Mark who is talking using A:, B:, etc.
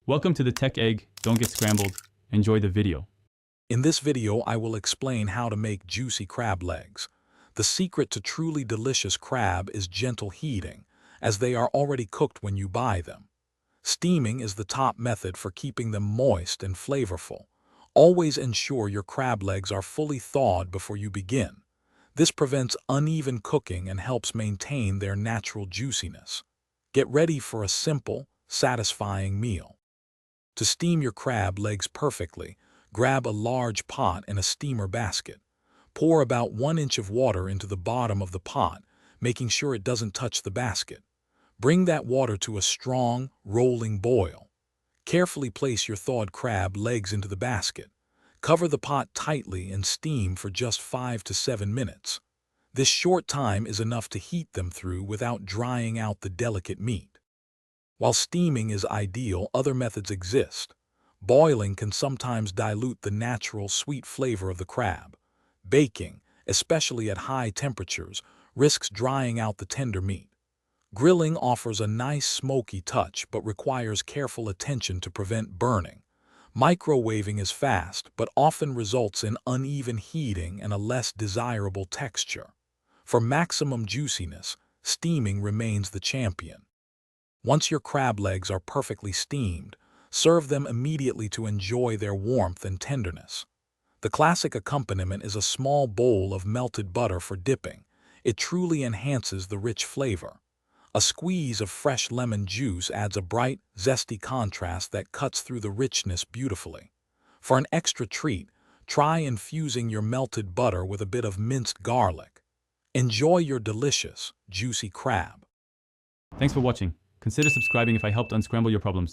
A: Welcome to the Tech Egg. Don't get scrambled. Enjoy the video.
B: In this video, I will explain how to make juicy crab legs. The secret to truly delicious crab is gentle heating, as they are already cooked when you buy them. Steaming is the top method for keeping them moist and flavorful. Always ensure your crab legs are fully thawed before you begin. This prevents uneven cooking and helps maintain their natural juiciness. Get ready for a simple, satisfying meal. To steam your crab legs perfectly, grab a large pot and a steamer basket. Pour about 1 inch of water into the bottom of the pot, making sure it doesn't touch the basket. Bring that water to a strong, rolling boil. Carefully place your thawed crab legs into the basket. Cover the pot tightly and steam for just 5 to 7 minutes. This short time is enough to heat them through without drying out the delicate meat. While steaming is ideal, other methods exist. Boiling can sometimes dilute the natural sweet flavor of the crab. Baking, especially at high temperatures, risks drying out the tender meat. Grilling offers a nice smoky touch but requires careful attention to prevent burning. Microwaving is fast but often results in uneven heating and a less desirable texture. For maximum juiciness, steaming remains the champion. Once your crab legs are perfectly steamed, serve them immediately to enjoy their warmth and tenderness. The classic accompaniment is a small bowl of melted butter for dipping. It truly enhances the rich flavor. A squeeze of fresh lemon juice adds a bright, zesty contrast that cuts through the richness beautifully. For an extra treat, try infusing your melted butter with a bit of minced garlic. Enjoy your delicious, juicy crab.
A: Thanks for watching. Consider subscribing if I helped unscramble your problems.